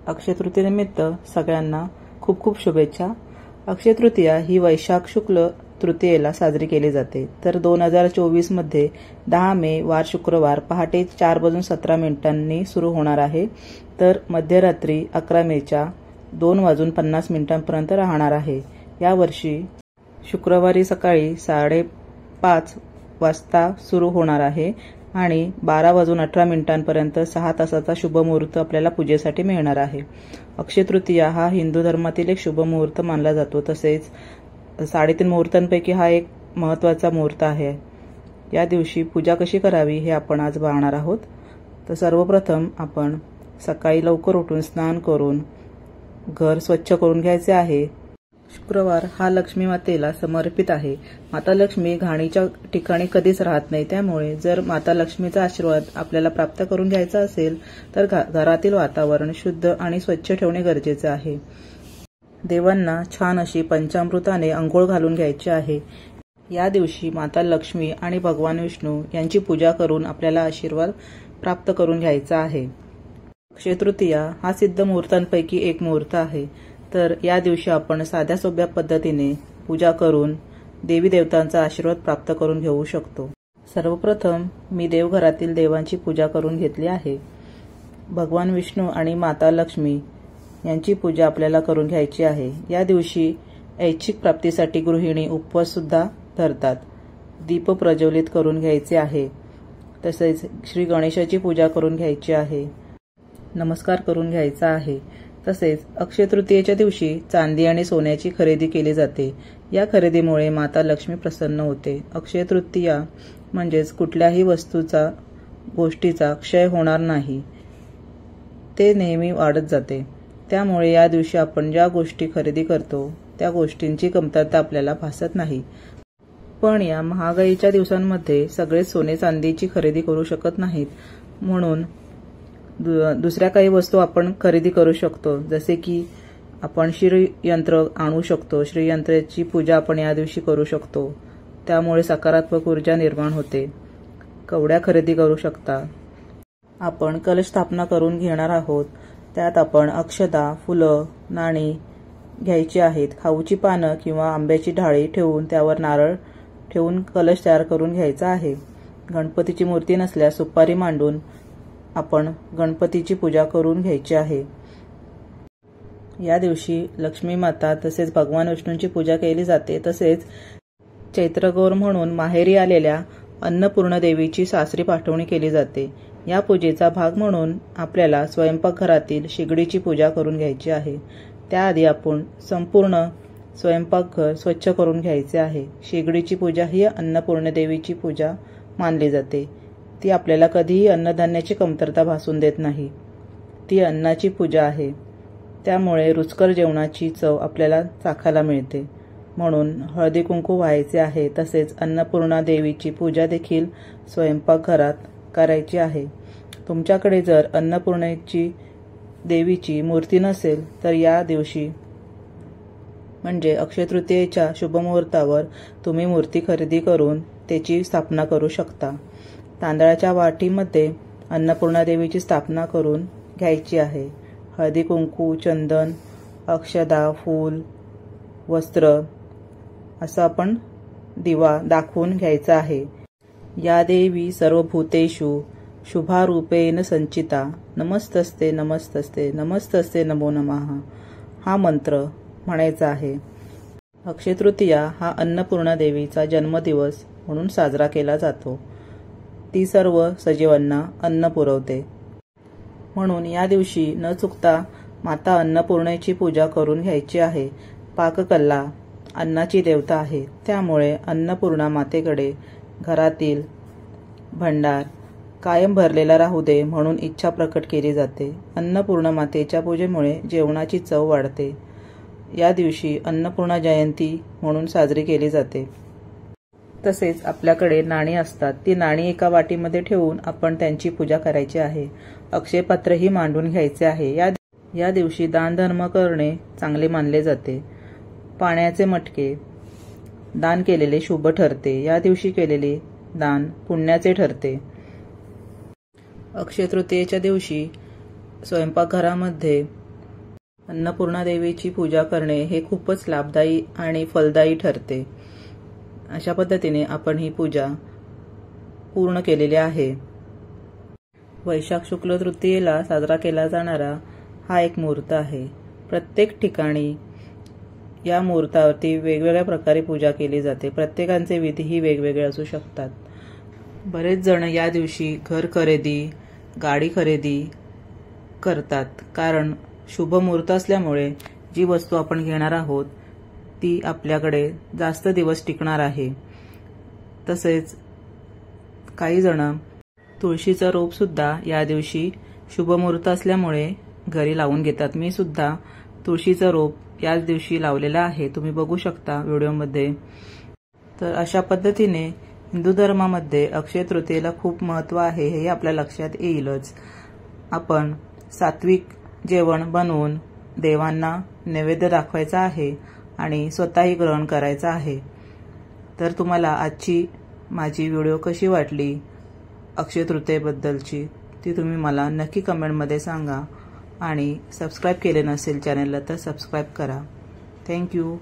अक्षय तृतीयेनिमित्त सगळ्यांना खूप खूप शुभेच्छा। अक्षय तृतीया ही वैशाख शुक्ल तृतीयेला साजरी केली जाते। तर 2024 मध्ये 10 मे वार शुक्रवार पहाटे 4:17 सुरू होणार आहे। तर मध्यरात्री 11 मेच्या 2:50 राहणार आहे। या वर्षी शुक्रवारी सकाळी 5:30 वाजता सुरू होणार आहे आणि 12:18 6 तासाचा शुभ मुहूर्त आपल्याला पूजेसाठी मिळणार आहे। अक्षय तृतीया हा हिंदू धर्मातील एक शुभ मुहूर्त मानला जातो। तसेच 3.5 मुहूर्तांपैकी हा एक महत्त्वाचा मुहूर्त आहे। या दिवशी पूजा कशी करावी हे आपण आज पाहणार आहोत। तर सर्वप्रथम आपण सकाळी लवकर उठून स्नान करून घर स्वच्छ करून घ्यायचे आहे। शुक्रवार हा लक्ष्मी मातेला समर्पित आहे। माता लक्ष्मी घाणीच्या ठिकाणी कधीच राहत नाही। त्यामुळे जर माता लक्ष्मीचा आशीर्वाद आपल्याला प्राप्त करून घ्यायचा असेल तर घरातील वातावरण शुद्ध आणि स्वच्छ ठेवणे गरजेचे आहे। देवांना छान अशी पंचामृताने अंघोळ घालून घ्यायची आहे। या दिवशी माता लक्ष्मी आणि भगवान विष्णू यांची पूजा करून आपल्याला आशीर्वाद प्राप्त करून घ्यायचा आहे। अक्षय तृतीया हा सिद्ध मुहूर्तांपैकी एक मुहूर्त आहे। तर या दिवशी आपण साध्या सोप्या पद्धतीने पूजा करून देवी देवतांचा आशीर्वाद प्राप्त करून घेऊ शकतो। सर्वप्रथम मी देवघरातील देवांची पूजा करून घेतली आहे। भगवान विष्णू आणि माता लक्ष्मी यांची पूजा आपल्याला करून घ्यायची आहे। या दिवशी ऐच्छिक प्राप्तीसाठी गृहिणी उपवास सुद्धा धरतात। दीप प्रज्वलित करून घ्यायचे आहे। तसेच श्री गणेशाची पूजा करून घ्यायची आहे। नमस्कार करून घ्यायचा आहे। तसेच अक्षय तृतीयेच्या दिवशी चांदी आणि सोन्याची खरेदी केली जाते। या खरेदीमुळे माता लक्ष्मी प्रसन्न होते। अक्षय तृतीया म्हणजेच कुठल्याही गोष्टीचा क्षय होणार नाही, ते नेहमी वाढत जाते। त्यामुळे या दिवशी आपण ज्या गोष्टी खरेदी करतो त्या गोष्टींची कमतरता आपल्याला भासत नाही। पण या महागाईच्या दिवसांमध्ये सगळे सोने चांदीची खरेदी करू शकत नाहीत, म्हणून दुसऱ्या काही वस्तू आपण खरेदी करू शकतो। जसे की आपण श्रीयंत्र आणू शकतो। श्रीयंत्राची पूजा आपण या दिवशी करू शकतो। त्यामुळे सकारात्मक ऊर्जा निर्माण होते। कवड्या खरेदी करू शकता। आपण कलश स्थापना करून घेणार आहोत। त्यात आपण अक्षता, फुलं, नाणी घ्यायची आहेत। खाऊची पानं किंवा आंब्याची ढाळी ठेवून त्यावर नारळ ठेवून कलश तयार करून घ्यायचा आहे। गणपतीची मूर्ती नसल्यास सुपारी मांडून आपण गणपतीची पूजा करून घ्यायची आहे। या दिवशी लक्ष्मी माता तसेच भगवान विष्णूंची पूजा केली जाते। तसेच चैत्रगौर म्हणून माहेरी आलेल्या अन्नपूर्ण देवीची सासरी पाठवणी केली जाते। या पूजेचा भाग म्हणून आपल्याला स्वयंपाकघरातील शेगडीची पूजा करून घ्यायची आहे। त्याआधी आपण संपूर्ण स्वयंपाकघर स्वच्छ करून घ्यायचे आहे। शेगडीची पूजा ही अन्नपूर्ण देवीची पूजा मानली जाते। ती आपल्याला कधीही अन्नधान्याची कमतरता भासून देत नाही। ती अन्नाची पूजा आहे। त्यामुळे रुचकर जेवणाची चव आपल्याला चाखायला मिळते। म्हणून हळदी कुंकू व्हायचे आहे। तसेच अन्नपूर्णा देवीची पूजा देखील स्वयंपाकघरात करायची आहे। तुमच्याकडे जर अन्नपूर्णेची देवीची मूर्ती नसेल तर या दिवशी म्हणजे अक्षय तृतीयेच्या शुभमुहूर्तावर तुम्ही मूर्ती खरेदी करून त्याची स्थापना करू शकता। तांदळाच्या वाटीमध्ये अन्नपूर्णा देवीची स्थापना करून घ्यायची आहे। हळदी कुंकू, चंदन, अक्षदा, फूल, वस्त्र असं आपण दिवा दाखवून घ्यायचा आहे। या देवी सर्वभूतेषु शुभारूपेण संचिता नमस्तस्ते नमस्तस्ते नमस्तस्ते नमो नमः हा मंत्र म्हणायचा आहे। अक्षय तृतीया हा अन्नपूर्णा देवीचा जन्मदिवस म्हणून साजरा केला जातो। ती सर्व सजीवांना अन्न पुरवते। म्हणून या दिवशी न चुकता माता अन्नपूर्णेची पूजा करून घ्यायची आहे। पाककला अन्नाची देवता आहे। त्यामुळे अन्नपूर्णा मातेकडे घरातील भंडार कायम भरलेला राहू दे म्हणून इच्छा प्रकट केली जाते। अन्नपूर्णा मातेच्या पूजेमुळे जेवणाची चव वाढते। या दिवशी अन्नपूर्णा जयंती म्हणून साजरी केली जाते। तसेच आपल्याकडे नाणी असतात। ती नाणी एका वाटीमध्ये ठेवून आपण त्यांची पूजा करायची आहे। अक्षय पात्रही मांडून घ्यायचे आहे। या दिवशी दानधर्म करणे चांगले मानले जाते। पाण्याचे मटके दान केलेले शुभ ठरते। या दिवशी केलेले दान पुण्याचे ठरते। अक्षय तृतीयेच्या दिवशी स्वयंपाकघरामध्ये अन्नपूर्णा देवीची पूजा करणे हे खूपच लाभदायी आणि फलदायी ठरते। अशा पद्धतीने आपण ही पूजा पूर्ण केलेली आहे। वैशाख शुक्ल तृतीयेला साजरा केला जाणारा हा एक मुहूर्त आहे। प्रत्येक ठिकाणी या मुहूर्तावरती वेगवेगळ्या प्रकारे पूजा केली जाते। प्रत्येकांचे विधीही वेगवेगळे असू शकतात। बरेच जण या दिवशी घर खरेदी, गाडी खरेदी करतात, कारण शुभ मुहूर्त असल्यामुळे जी वस्तू आपण घेणार आहोत ती आपल्याकडे जास्त दिवस टिकणार आहे। तसेच काही जण तुळशीचं रोप सुद्धा या दिवशी शुभ मुहूर्त असल्यामुळे घरी लावून घेतात। मी सुद्धा तुळशीचं रोप याच दिवशी लावलेलं आहे, तुम्ही बघू शकता व्हिडिओमध्ये। तर अशा पद्धतीने हिंदू धर्मामध्ये अक्षय तृतीयेला खूप महत्त्व आहे, हे आपल्या लक्षात येईलच। आपण सात्विक जेवण बनवून देवांना नैवेद्य दाखवायचा आहे आणि स्वतःही ग्रहण करायचा आहे। तर तुम्हाला आजची माझी व्हिडिओ कशी वाटली अक्षय तृतीयेबद्दलची ती तुम्ही मला नक्की कमेंटमध्ये सांगा आणि सबस्क्राइब केले नसेल चॅनलला तर सबस्क्राइब करा। थँक्यू।